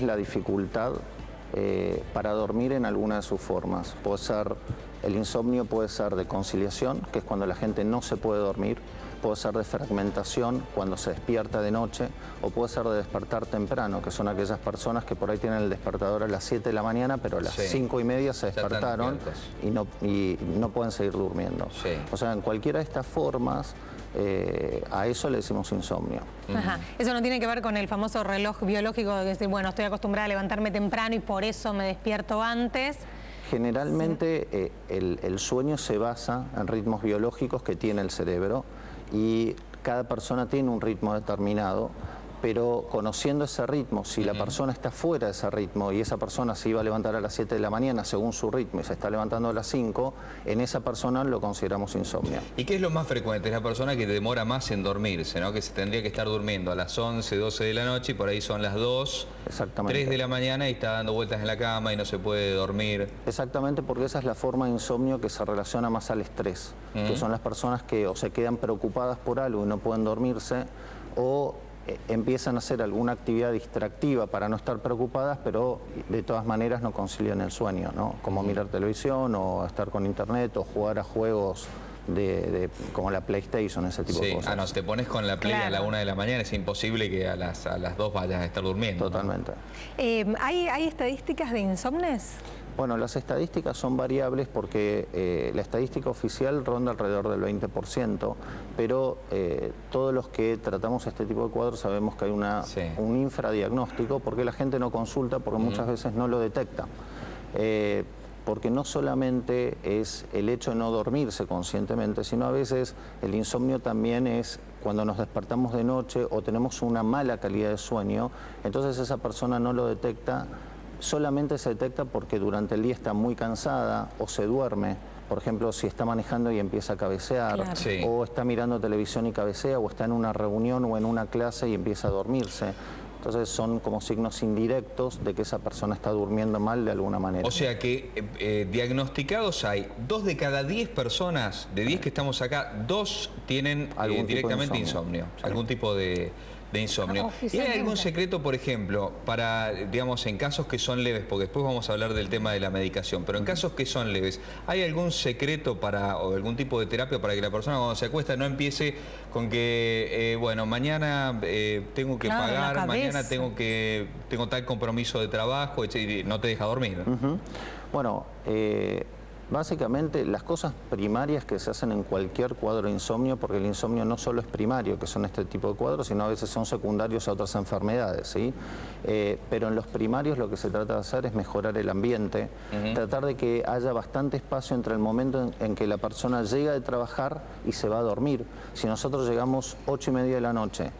La dificultad para dormir en alguna de sus formas. El insomnio puede ser de conciliación, que es cuando la gente no se puede dormir, puede ser de fragmentación, cuando se despierta de noche, o puede ser de despertar temprano, que son aquellas personas que por ahí tienen el despertador a las 7 de la mañana, pero a las 5:30 se despertaron y no pueden seguir durmiendo. Sí. O sea, en cualquiera de estas formas, a eso le decimos insomnio. Ajá. Eso no tiene que ver con el famoso reloj biológico de decir, bueno, estoy acostumbrada a levantarme temprano y por eso me despierto antes. Generalmente el sueño se basa en ritmos biológicos que tiene el cerebro y cada persona tiene un ritmo determinado, pero conociendo ese ritmo, si la persona está fuera de ese ritmo y esa persona se iba a levantar a las 7 de la mañana según su ritmo y se está levantando a las 5, en esa persona lo consideramos insomnio. ¿Y qué es lo más frecuente? Es la persona que demora más en dormirse, ¿no? Que se tendría que estar durmiendo a las 11, 12 de la noche y por ahí son las 2, 3 de la mañana y está dando vueltas en la cama y no se puede dormir. Exactamente, porque esa es la forma de insomnio que se relaciona más al estrés, que son las personas que o se quedan preocupadas por algo y no pueden dormirse, o empiezan a hacer alguna actividad distractiva para no estar preocupadas, pero de todas maneras no concilian el sueño, ¿no? Como mirar televisión o estar con internet o jugar a juegos como la PlayStation, ese tipo de cosas. Ah, no, si te pones con la Play a la 1 de la mañana es imposible que a las 2 vayas a estar durmiendo. Totalmente. ¿no? ¿Hay estadísticas de insomnes? Bueno, las estadísticas son variables porque la estadística oficial ronda alrededor del 20%, pero todos los que tratamos este tipo de cuadros sabemos que hay un infradiagnóstico porque la gente no consulta, porque muchas veces no lo detecta. Porque no solamente es el hecho de no dormirse conscientemente, sino a veces el insomnio también es cuando nos despertamos de noche o tenemos una mala calidad de sueño, entonces esa persona no lo detecta. Solamente se detecta porque durante el día está muy cansada o se duerme. Por ejemplo, si está manejando y empieza a cabecear, o está mirando televisión y cabecea, o está en una reunión o en una clase y empieza a dormirse. Entonces son como signos indirectos de que esa persona está durmiendo mal de alguna manera. O sea que diagnosticados hay 2 de cada 10 personas, de 10 que estamos acá, 2 tienen directamente insomnio. Algún tipo de insomnio. ¿Y hay algún secreto, por ejemplo, para, digamos, en casos que son leves, porque después vamos a hablar del tema de la medicación, pero en casos que son leves, ¿hay algún secreto o algún tipo de terapia para que la persona cuando se acuesta no empiece con que, bueno, mañana tengo que pagar, mañana tengo tal compromiso de trabajo, y no te deja dormir? Bueno, básicamente las cosas primarias que se hacen en cualquier cuadro de insomnio, porque el insomnio no solo es primario, que son este tipo de cuadros, sino a veces son secundarios a otras enfermedades, ¿sí? Pero en los primarios lo que se trata de hacer es mejorar el ambiente, tratar de que haya bastante espacio entre el momento en que la persona llega de trabajar y se va a dormir. Si nosotros llegamos 8:30 de la noche,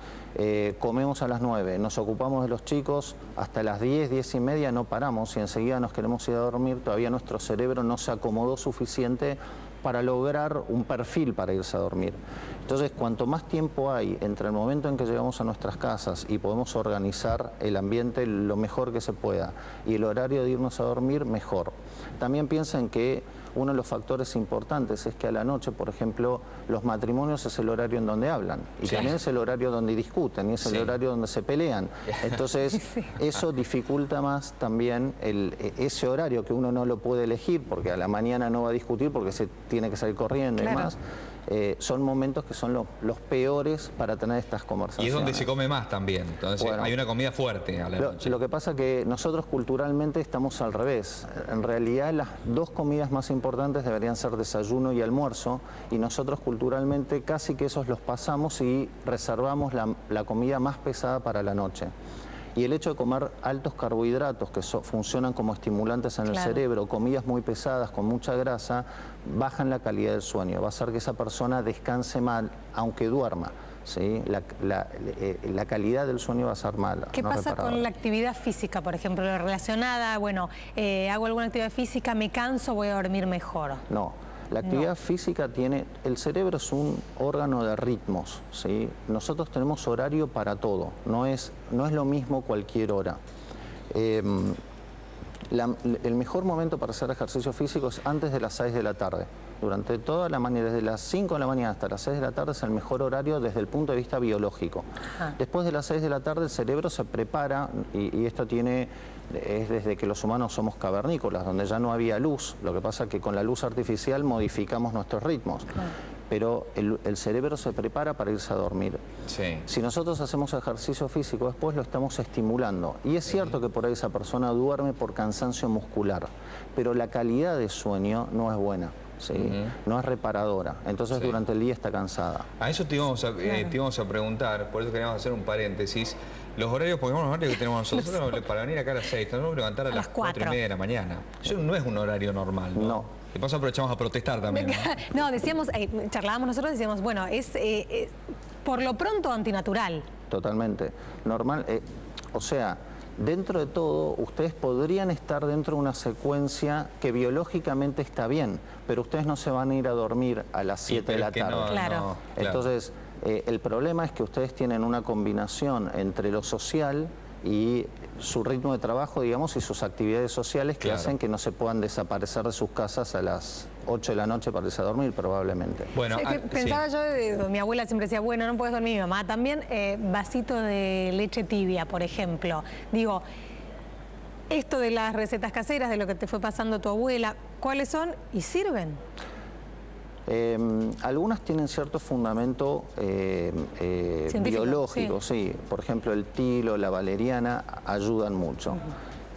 comemos a las 9, nos ocupamos de los chicos, hasta las 10, 10:30 no paramos y enseguida nos queremos ir a dormir, todavía nuestro cerebro no se acomodó suficiente para lograr un perfil para irse a dormir. Entonces, cuanto más tiempo hay entre el momento en que llegamos a nuestras casas y podemos organizar el ambiente lo mejor que se pueda y el horario de irnos a dormir, mejor. También piensen que uno de los factores importantes es que a la noche, por ejemplo, los matrimonios es el horario en donde hablan y también es el horario donde discuten y es el horario donde se pelean. Entonces, eso dificulta más también ese horario que uno no lo puede elegir porque a la mañana no va a discutir porque se tiene que salir corriendo y más. Son momentos que son los peores para tener estas conversaciones. Y es donde se come más también, entonces bueno, hay una comida fuerte a la noche. Lo que pasa es que nosotros culturalmente estamos al revés. En realidad las 2 comidas más importantes deberían ser desayuno y almuerzo, y nosotros culturalmente casi que esos los pasamos y reservamos la comida más pesada para la noche. Y el hecho de comer altos carbohidratos que funcionan como estimulantes en el cerebro, comidas muy pesadas con mucha grasa, bajan la calidad del sueño. Va a hacer que esa persona descanse mal, aunque duerma. ¿Sí? La calidad del sueño va a ser mala. ¿Qué pasa con la actividad física, por ejemplo, relacionada? Bueno, hago alguna actividad física, me canso, voy a dormir mejor. No. La actividad física el cerebro es un órgano de ritmos, ¿sí? Nosotros tenemos horario para todo, no es lo mismo cualquier hora. El mejor momento para hacer ejercicio físico es antes de las 6 de la tarde, Durante toda la mañana, desde las 5 de la mañana hasta las 6 de la tarde es el mejor horario desde el punto de vista biológico. Después de las 6 de la tarde el cerebro se prepara, y esto es desde que los humanos somos cavernícolas, donde ya no había luz. Lo que pasa es que con la luz artificial modificamos nuestros ritmos. Pero el cerebro se prepara para irse a dormir. Sí. Si nosotros hacemos ejercicio físico, después lo estamos estimulando. Y es cierto que por ahí esa persona duerme por cansancio muscular, pero la calidad de sueño no es buena. ¿Sí? No es reparadora, entonces durante el día está cansada. A eso te íbamos a preguntar, por eso queríamos hacer un paréntesis. Los horarios, porque los horarios que tenemos nosotros para venir acá a las 6, nos vamos a levantar a las 4:30 de la mañana. Eso no es un horario normal, ¿no? No. De paso aprovechamos a protestar también, ¿no? No, decíamos, charlábamos nosotros, decíamos, bueno, es por lo pronto antinatural. Totalmente. Normal, o sea, dentro de todo, ustedes podrían estar dentro de una secuencia que biológicamente está bien, pero ustedes no se van a ir a dormir a las 7 de la tarde. No, claro. Entonces, el problema es que ustedes tienen una combinación entre lo social y su ritmo de trabajo, digamos, y sus actividades sociales que hacen que no se puedan desaparecer de sus casas a las 8 de la noche para irse a dormir, probablemente. Bueno, pensaba yo, mi abuela siempre decía, bueno, no puedes dormir, mi mamá también, vasito de leche tibia, por ejemplo. Digo, esto de las recetas caseras, de lo que te fue pasando tu abuela, ¿cuáles son y sirven? Algunas tienen cierto fundamento biológico, sí. Por ejemplo, el tilo, la valeriana ayudan mucho.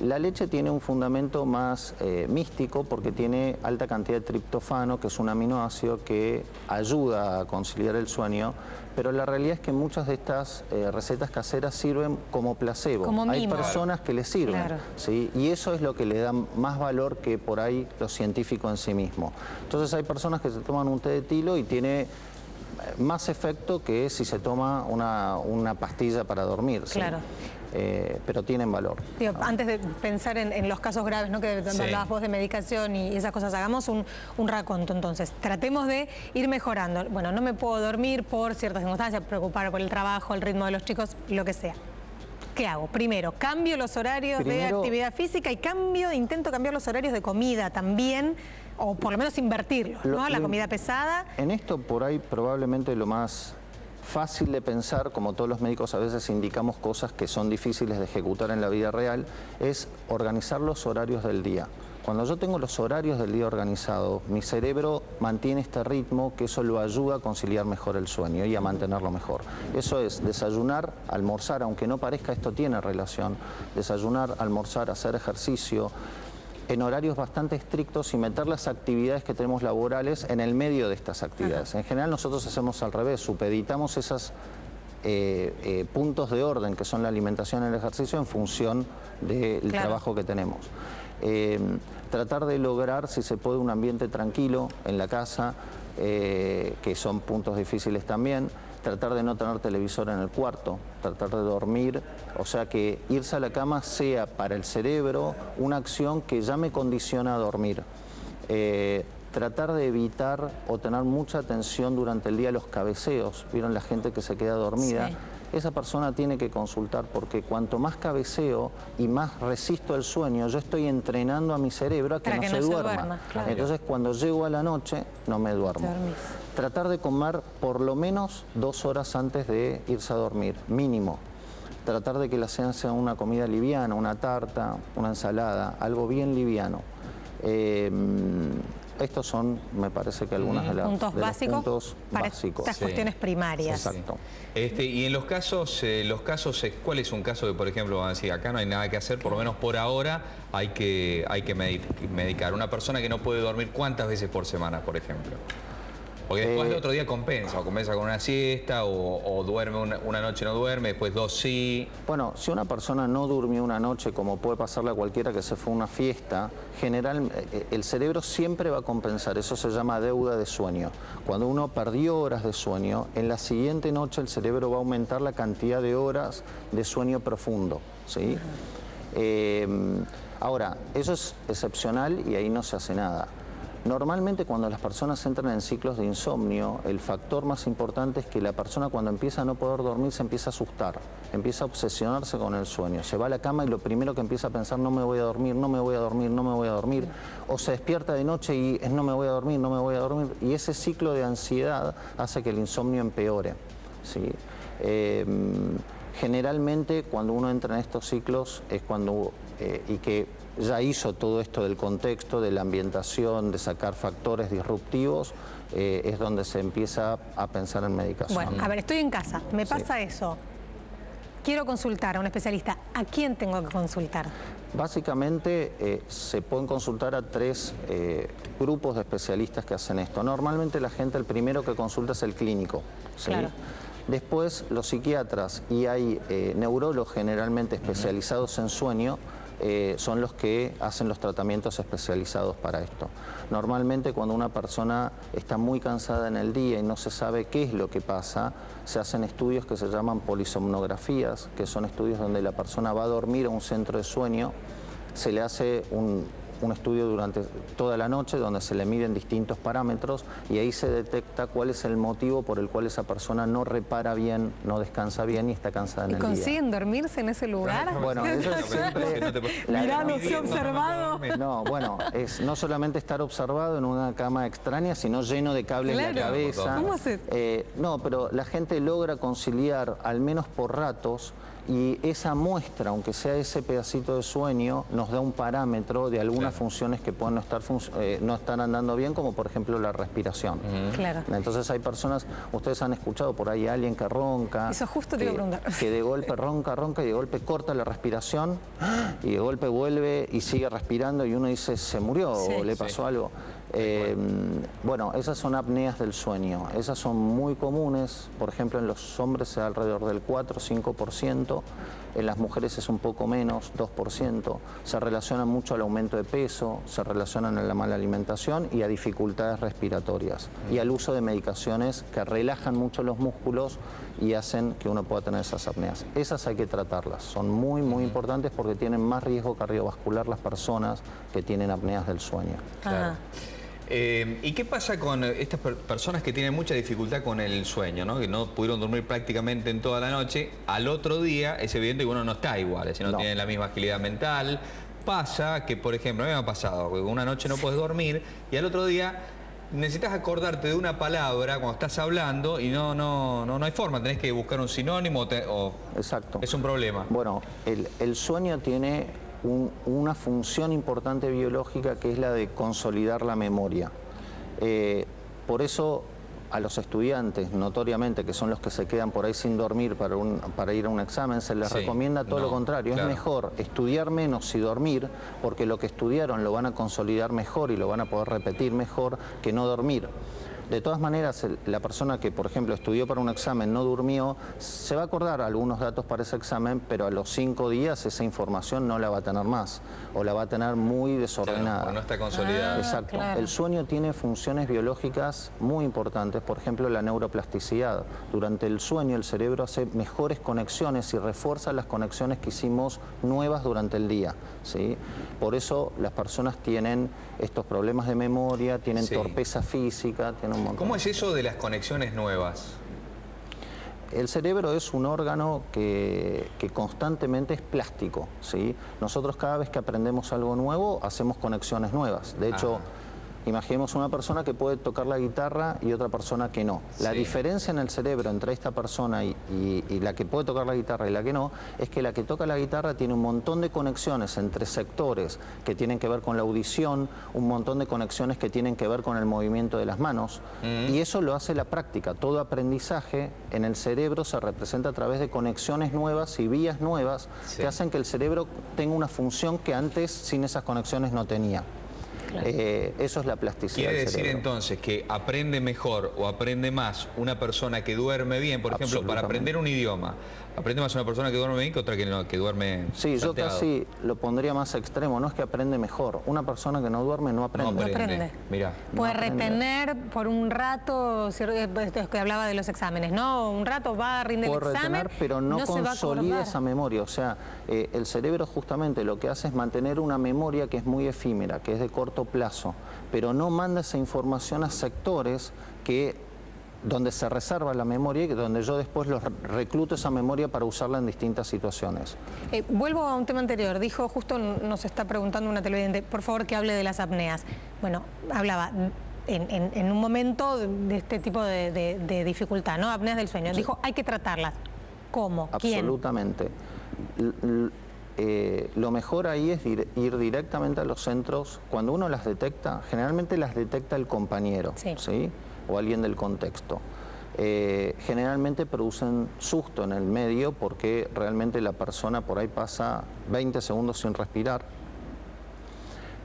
La leche tiene un fundamento más místico porque tiene alta cantidad de triptofano, que es un aminoácido que ayuda a conciliar el sueño, pero la realidad es que muchas de estas recetas caseras sirven como placebo. Como hay personas que les sirven, ¿sí? Y eso es lo que le da más valor que por ahí lo científico en sí mismo. Entonces hay personas que se toman un té de tilo y tiene más efecto que si se toma una pastilla para dormir, ¿sí? Claro. Pero tienen valor. Digo, antes de pensar en los casos graves, ¿no? Que hablabas vos de medicación y esas cosas, hagamos un raconto. Entonces, tratemos de ir mejorando. Bueno, no me puedo dormir por ciertas circunstancias, preocupar por el trabajo, el ritmo de los chicos, lo que sea. ¿Qué hago? Primero, cambio los horarios de actividad física y intento cambiar los horarios de comida también, o por lo menos invertirlos, ¿no? La comida pesada. En esto, por ahí, probablemente lo más fácil de pensar, como todos los médicos a veces indicamos cosas que son difíciles de ejecutar en la vida real, es organizar los horarios del día. Cuando yo tengo los horarios del día organizados, mi cerebro mantiene este ritmo, que eso lo ayuda a conciliar mejor el sueño y a mantenerlo mejor. Eso es desayunar, almorzar, aunque no parezca, esto tiene relación. Desayunar, almorzar, hacer ejercicio en horarios bastante estrictos y meter las actividades que tenemos laborales en el medio de estas actividades. En general nosotros hacemos al revés, supeditamos esos puntos de orden que son la alimentación y el ejercicio en función del trabajo que tenemos. Tratar de lograr, si se puede, un ambiente tranquilo en la casa, que son puntos difíciles también. Tratar de no tener televisor en el cuarto, tratar de dormir, o sea que irse a la cama sea para el cerebro una acción que ya me condiciona a dormir. Tratar de evitar o tener mucha atención durante el día a los cabeceos. ¿Vieron la gente que se queda dormida? Sí. Esa persona tiene que consultar, porque cuanto más cabeceo y más resisto el sueño, yo estoy entrenando a mi cerebro a que no se duerma. Claro. Entonces cuando llego a la noche no me duermo. Tratar de comer por lo menos 2 horas antes de irse a dormir, mínimo. Tratar de que la cena sea una comida liviana, una tarta, una ensalada, algo bien liviano. Estos son, me parece que algunas de las puntos básicos para básicos. Estas cuestiones primarias. Exacto. Y en los casos, ¿cuál es un caso que, por ejemplo, van a decir, acá no hay nada que hacer, por lo menos por ahora hay que medicar? Una persona que no puede dormir, ¿cuántas veces por semana, por ejemplo? Porque después el otro día compensa con una siesta, o duerme una noche no duerme, después 2 sí. Bueno, si una persona no durmió una noche, como puede pasarle a cualquiera que se fue a una fiesta, el cerebro siempre va a compensar, eso se llama deuda de sueño. Cuando uno perdió horas de sueño, en la siguiente noche el cerebro va a aumentar la cantidad de horas de sueño profundo, ¿sí? Ahora, eso es excepcional y ahí no se hace nada. Normalmente cuando las personas entran en ciclos de insomnio, el factor más importante es que la persona cuando empieza a no poder dormir se empieza a asustar, empieza a obsesionarse con el sueño, se va a la cama y lo primero que empieza a pensar, no me voy a dormir, no me voy a dormir, no me voy a dormir, o se despierta de noche y es no me voy a dormir, no me voy a dormir, y ese ciclo de ansiedad hace que el insomnio empeore, ¿sí? Generalmente cuando uno entra en estos ciclos es cuando, y que ya hizo todo esto del contexto, de la ambientación, de sacar factores disruptivos, es donde se empieza a pensar en medicación. Bueno, a ver, estoy en casa, me pasa eso. Quiero consultar a un especialista. ¿A quién tengo que consultar? Básicamente se pueden consultar a 3 grupos de especialistas que hacen esto. Normalmente la gente, el primero que consulta es el clínico, ¿sí? Claro. Después los psiquiatras y hay neurólogos generalmente especializados en sueño, son los que hacen los tratamientos especializados para esto. Normalmente cuando una persona está muy cansada en el día y no se sabe qué es lo que pasa, se hacen estudios que se llaman polisomnografías, que son estudios donde la persona va a dormir a un centro de sueño, se le hace un estudio durante toda la noche donde se le miden distintos parámetros y ahí se detecta cuál es el motivo por el cual esa persona no repara bien, no descansa bien y está cansada en el día. ¿Y consiguen dormirse en ese lugar? Bueno, eso es siempre... Mirá, no estoy observado. No, bueno, es no solamente estar observado en una cama extraña, sino lleno de cables en la cabeza. ¿Cómo haces? No, pero la gente logra conciliar, al menos por ratos, y esa muestra, aunque sea ese pedacito de sueño, nos da un parámetro de algunas funciones que pueden no estar andando bien, como por ejemplo la respiración. Claro. Entonces hay personas, ustedes han escuchado por ahí a alguien que ronca. Eso justo te iba a preguntar. Que de golpe ronca y de golpe corta la respiración y de golpe vuelve y sigue respirando y uno dice, ¿se murió o le pasó algo? Bueno, esas son apneas del sueño, esas son muy comunes, por ejemplo en los hombres es alrededor del 4-5%, en las mujeres es un poco menos, 2%, se relacionan mucho al aumento de peso, se relacionan a la mala alimentación y a dificultades respiratorias y al uso de medicaciones que relajan mucho los músculos y hacen que uno pueda tener esas apneas. Esas hay que tratarlas, son muy importantes porque tienen más riesgo cardiovascular las personas que tienen apneas del sueño. Claro. ¿Y qué pasa con estas personas que tienen mucha dificultad con el sueño, ¿no? Que no pudieron dormir prácticamente en toda la noche? Al otro día es evidente que uno no está igual, es decir, no tiene la misma agilidad mental. Pasa que, por ejemplo, a mí me ha pasado que una noche no puedes dormir y al otro día necesitas acordarte de una palabra cuando estás hablando y no hay forma, tenés que buscar un sinónimo Exacto. Es un problema. Bueno, el sueño tiene una función importante biológica que es la de consolidar la memoria. Por eso a los estudiantes, notoriamente, que son los que se quedan por ahí sin dormir para ir a un examen, se les recomienda todo lo contrario. Claro. Es mejor estudiar menos y dormir, porque lo que estudiaron lo van a consolidar mejor y lo van a poder repetir mejor que no dormir. De todas maneras, la persona que, por ejemplo, estudió para un examen, no durmió, se va a acordar algunos datos para ese examen, pero a los 5 días esa información no la va a tener más, o la va a tener muy desordenada. Claro, no está consolidada. Exacto. Claro. El sueño tiene funciones biológicas muy importantes, por ejemplo, la neuroplasticidad. Durante el sueño el cerebro hace mejores conexiones y refuerza las conexiones que hicimos nuevas durante el día, ¿sí? Por eso las personas tienen estos problemas de memoria, tienen torpeza física, tienen un montón. ¿Cómo es eso de las conexiones nuevas? El cerebro es un órgano que constantemente es plástico, ¿sí? Nosotros cada vez que aprendemos algo nuevo hacemos conexiones nuevas. De hecho, imaginemos una persona que puede tocar la guitarra y otra persona que no. La diferencia en el cerebro entre esta persona y la que puede tocar la guitarra y la que no, es que la que toca la guitarra tiene un montón de conexiones entre sectores que tienen que ver con la audición, un montón de conexiones que tienen que ver con el movimiento de las manos, y eso lo hace la práctica. Todo aprendizaje en el cerebro se representa a través de conexiones nuevas y vías nuevas que hacen que el cerebro tenga una función que antes sin esas conexiones no tenía. Eso es la plasticidad. Quiere decir entonces que aprende mejor o aprende más una persona que duerme bien, por ejemplo, para aprender un idioma. Aprende más una persona que duerme bien que otra que, no, que duerme Sí, salteado. Yo casi lo pondría más extremo, no es que aprende mejor. Una persona que no duerme no aprende. No aprende. Mirá. Puede retener por un rato, esto que hablaba de los exámenes, ¿no? Un rato va, rinde el examen, retener, pero no consolida esa memoria. O sea, el cerebro justamente lo que hace es mantener una memoria que es muy efímera, que es de corto plazo, pero no manda esa información a sectores donde se reserva la memoria y donde yo después recluto esa memoria para usarla en distintas situaciones. Vuelvo a un tema anterior. Dijo, justo nos está preguntando una televidente, por favor que hable de las apneas. Bueno, hablaba en un momento de este tipo de dificultad, ¿no? Apneas del sueño. Sí. Dijo, hay que tratarlas. ¿Cómo? ¿Quién? Absolutamente. Lo mejor ahí es ir directamente a los centros. Cuando uno las detecta, generalmente las detecta el compañero, ¿sí? O alguien del contexto. Generalmente producen susto en el medio porque realmente la persona por ahí pasa 20 segundos sin respirar.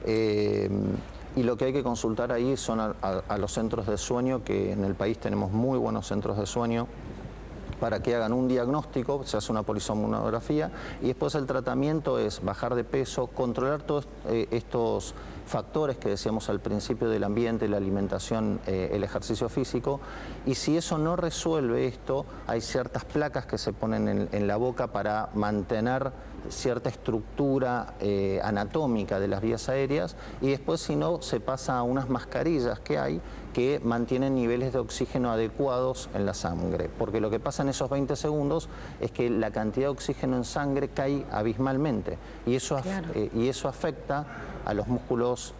Y lo que hay que consultar ahí son a los centros de sueño, que en el país tenemos muy buenos centros de sueño, para que hagan un diagnóstico, se hace una polisomnografía y después el tratamiento es bajar de peso, controlar todos estos factores que decíamos al principio del ambiente, la alimentación, el ejercicio físico, y si eso no resuelve esto, hay ciertas placas que se ponen en la boca para mantener cierta estructura anatómica de las vías aéreas, y después si no se pasa a unas mascarillas que hay que mantienen niveles de oxígeno adecuados en la sangre, porque lo que pasa en esos 20 segundos es que la cantidad de oxígeno en sangre cae abismalmente y eso afecta a los músculos,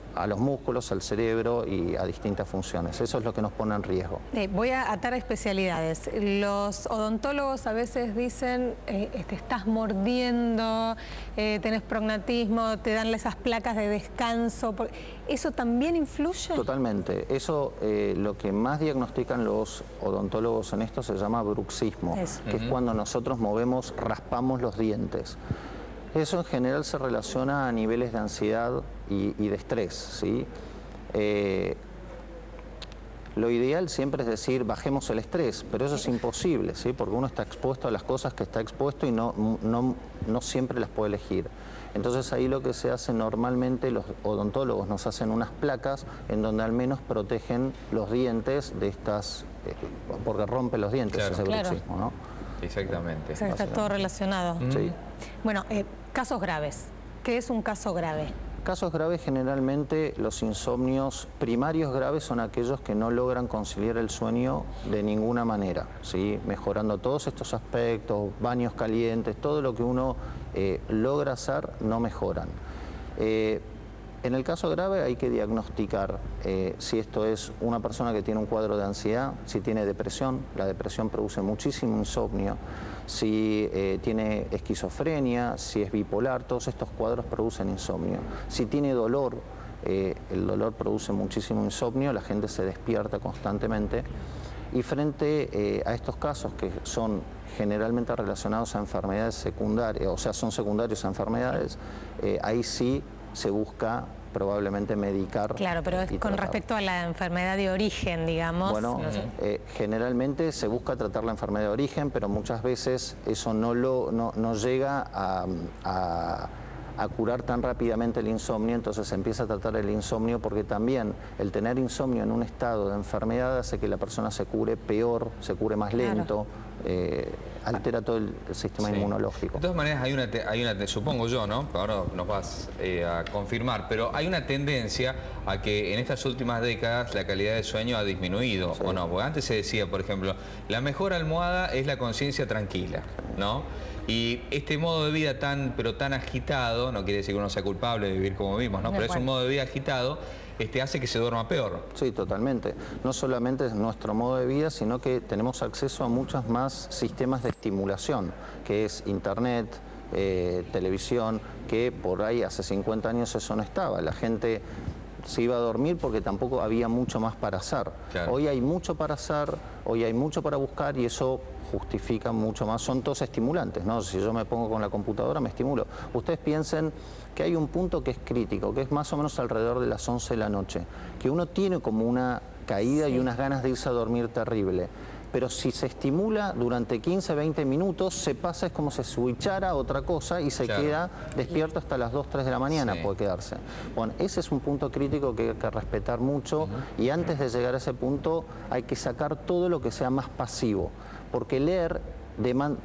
al cerebro y a distintas funciones. Eso es lo que nos pone en riesgo. Voy a atar a especialidades. Los odontólogos a veces dicen, te estás mordiendo, tenés prognatismo, te dan esas placas de descanso. ¿Eso también influye? Totalmente. Eso, lo que más diagnostican los odontólogos en esto se llama bruxismo, que es cuando nosotros raspamos los dientes. Eso en general se relaciona a niveles de ansiedad y de estrés, ¿sí? Lo ideal siempre es decir, bajemos el estrés, pero eso es imposible, ¿sí? Porque uno está expuesto a las cosas que está expuesto y no siempre las puede elegir. Entonces ahí lo que se hace normalmente, los odontólogos nos hacen unas placas en donde al menos protegen los dientes de estas, porque rompe los dientes ese bruxismo, ¿no? Exactamente. O sea, está todo relacionado. Sí. Bueno, casos graves. ¿Qué es un caso grave? Casos graves, generalmente los insomnios primarios graves son aquellos que no logran conciliar el sueño de ninguna manera, ¿sí? Mejorando todos estos aspectos, baños calientes, todo lo que uno logra hacer, no mejoran. En el caso grave hay que diagnosticar si esto es una persona que tiene un cuadro de ansiedad, si tiene depresión, la depresión produce muchísimo insomnio, si tiene esquizofrenia, si es bipolar, todos estos cuadros producen insomnio. Si tiene dolor, el dolor produce muchísimo insomnio, la gente se despierta constantemente. Y frente a estos casos que son generalmente relacionados a enfermedades secundarias, o sea, son secundarios a enfermedades, ahí sí se busca probablemente medicar. Claro, pero es con respecto a la enfermedad de origen, digamos. Bueno, no sé. Generalmente se busca tratar la enfermedad de origen, pero muchas veces eso no llega a curar tan rápidamente el insomnio, entonces se empieza a tratar el insomnio porque también el tener insomnio en un estado de enfermedad hace que la persona se cure peor, se cure más lento, altera todo el sistema inmunológico. De todas maneras hay una supongo yo, ¿no? Ahora nos vas a confirmar, pero hay una tendencia a que en estas últimas décadas la calidad de sueño ha disminuido, ¿o no? Porque antes se decía, por ejemplo, la mejor almohada es la conciencia tranquila, ¿no? Y este modo de vida tan agitado, no quiere decir que uno sea culpable de vivir como vivimos, ¿no? Pero es un modo de vida agitado, hace que se duerma peor. Sí, totalmente. No solamente es nuestro modo de vida, sino que tenemos acceso a muchos más sistemas de estimulación, que es internet, televisión, que por ahí hace 50 años eso no estaba. La gente se iba a dormir porque tampoco había mucho más para hacer. Claro. Hoy hay mucho para hacer, hoy hay mucho para buscar y eso justifica mucho más. Son todos estimulantes, ¿no? Si yo me pongo con la computadora me estimulo. Ustedes piensen que hay un punto que es crítico, que es más o menos alrededor de las 11 de la noche, que uno tiene como una caída y unas ganas de irse a dormir terrible. pero si se estimula durante 15, 20 minutos, se pasa, es como si se switchara a otra cosa y se queda despierto hasta las 2, 3 de la mañana, puede quedarse. Bueno, ese es un punto crítico que hay que respetar mucho y antes de llegar a ese punto hay que sacar todo lo que sea más pasivo, porque leer,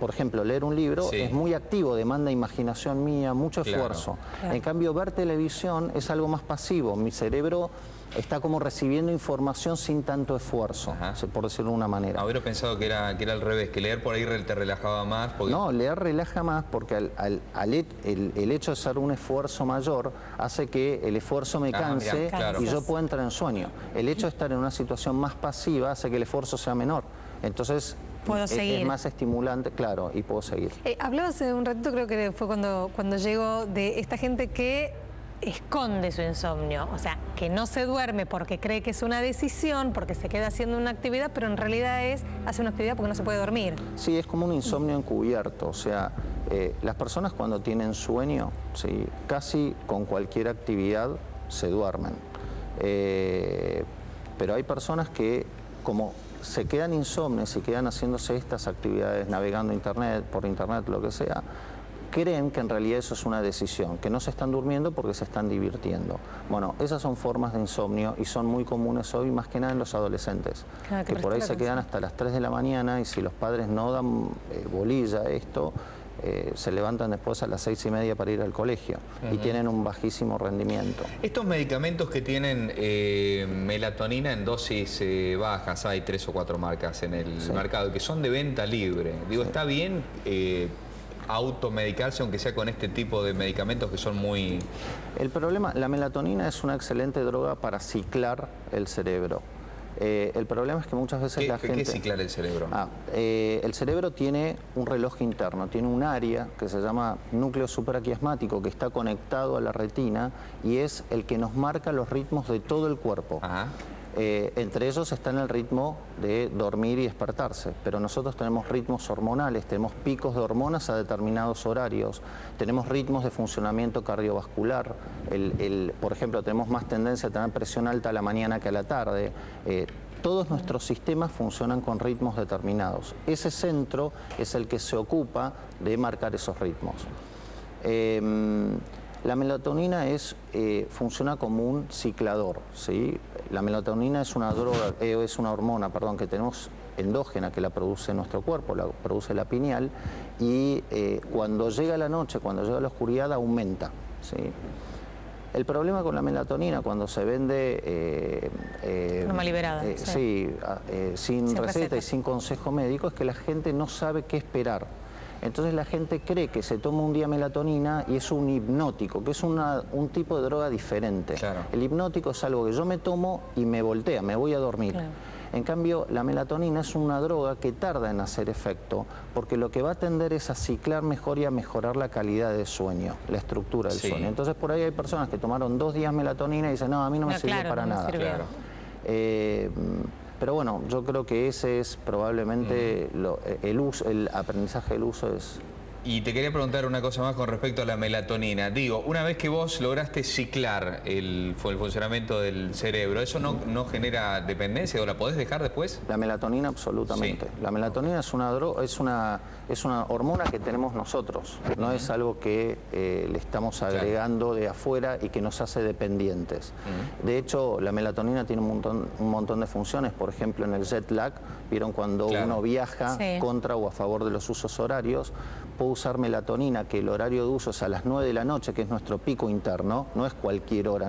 por ejemplo, leer un libro es muy activo, demanda imaginación mía, mucho esfuerzo. En cambio, ver televisión es algo más pasivo. Mi cerebro está como recibiendo información sin tanto esfuerzo, por decirlo de una manera. Hubiera pensado que era al revés, que leer por ahí te relajaba más. Porque... No, leer relaja más porque el hecho de ser un esfuerzo mayor hace que el esfuerzo me canse y yo pueda entrar en sueño. El hecho de estar en una situación más pasiva hace que el esfuerzo sea menor. Entonces... Puedo seguir. Es más estimulante, claro, y puedo seguir. Hablabas hace un ratito, creo que fue cuando llegó, de esta gente que esconde su insomnio, o sea, que no se duerme porque cree que es una decisión, porque se queda haciendo una actividad, pero en realidad hace una actividad porque no se puede dormir. Sí, es como un insomnio encubierto, o sea, las personas cuando tienen sueño, ¿sí?, casi con cualquier actividad se duermen. Pero hay personas que, como se quedan insomnes y quedan haciéndose estas actividades, navegando por internet, lo que sea, creen que en realidad eso es una decisión, que no se están durmiendo porque se están divirtiendo. Bueno, esas son formas de insomnio y son muy comunes hoy, más que nada en los adolescentes, que por ahí se quedan hasta las 3 de la mañana y si los padres no dan bolilla a esto, se levantan después a las 6:30 para ir al colegio y tienen un bajísimo rendimiento. Estos medicamentos que tienen melatonina en dosis bajas, hay 3 o 4 marcas en el mercado, que son de venta libre. Digo, ¿está bien automedicarse aunque sea con este tipo de medicamentos que son muy...? El problema, la melatonina es una excelente droga para ciclar el cerebro. El problema es que muchas veces la gente... ¿Qué es ciclar el cerebro? El cerebro tiene un reloj interno, tiene un área que se llama núcleo supraquiasmático que está conectado a la retina y es el que nos marca los ritmos de todo el cuerpo. Entre ellos está en el ritmo de dormir y despertarse, pero nosotros tenemos ritmos hormonales, tenemos picos de hormonas a determinados horarios, tenemos ritmos de funcionamiento cardiovascular, por ejemplo, tenemos más tendencia a tener presión alta a la mañana que a la tarde. Todos nuestros sistemas funcionan con ritmos determinados. Ese centro es el que se ocupa de marcar esos ritmos. La melatonina funciona como un ciclador, ¿sí? La melatonina es una droga, es una hormona, perdón, que tenemos endógena que la produce nuestro cuerpo, la produce la pineal y cuando llega la noche, cuando llega la oscuridad aumenta, ¿sí? El problema con la melatonina cuando se vende forma liberada, sin receta y sin consejo médico es que la gente no sabe qué esperar. Entonces la gente cree que se toma un día melatonina y es un hipnótico, que es un tipo de droga diferente. El hipnótico es algo que yo me tomo y me voltea, me voy a dormir. En cambio, la melatonina es una droga que tarda en hacer efecto, porque lo que va a tender es a ciclar mejor y a mejorar la calidad del sueño, la estructura del sueño. Entonces por ahí hay personas que tomaron 2 días melatonina y dicen, no, a mí no me sirve para nada. Pero bueno, yo creo que ese es probablemente el aprendizaje del uso es... Y te quería preguntar una cosa más con respecto a la melatonina. Digo, una vez que vos lograste ciclar el funcionamiento del cerebro, ¿eso no genera dependencia o la podés dejar después? La melatonina absolutamente. La melatonina es una hormona que tenemos nosotros. No es algo que le estamos agregando de afuera y que nos hace dependientes. De hecho, la melatonina tiene un montón de funciones. Por ejemplo, en el jet lag, vieron cuando uno viaja contra o a favor de los usos horarios, puede usar melatonina, que el horario de uso es a las 9 de la noche, que es nuestro pico interno, no es cualquier hora.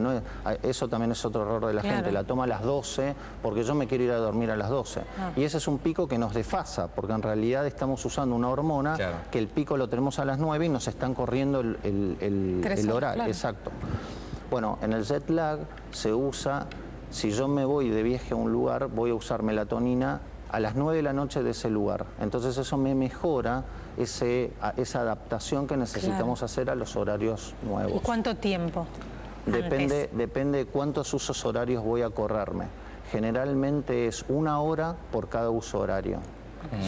Eso también es otro error de la gente, la toma a las 12 porque yo me quiero ir a dormir a las 12. Y ese es un pico que nos desfasa, porque en realidad estamos usando una hormona que el pico lo tenemos a las 9 y nos están corriendo el horario. Exacto. Bueno, en el jet lag se usa, si yo me voy de viaje a un lugar, voy a usar melatonina a las 9 de la noche de ese lugar. Entonces eso me mejora esa adaptación que necesitamos hacer a los horarios nuevos. ¿Y cuánto tiempo? Depende de cuántos usos horarios voy a correrme. Generalmente es 1 hora por cada uso horario.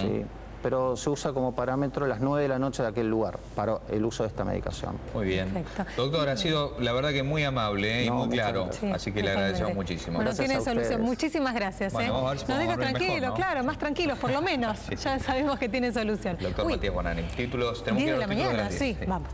¿Sí? pero se usa como parámetro las 9 de la noche de aquel lugar para el uso de esta medicación. Muy bien. Perfecto. Doctor, ha sido la verdad que muy amable y muy claro, sí, así que le agradecemos muchísimo. Bueno, gracias tiene solución. Muchísimas gracias. Bueno, Nos deja tranquilos, mejor, ¿no? Claro, más tranquilos por lo menos. Sí. Ya sabemos que tiene solución. Doctor Matías Bonani. Títulos, tenemos que ir a los títulos de las 10. Sí, vamos.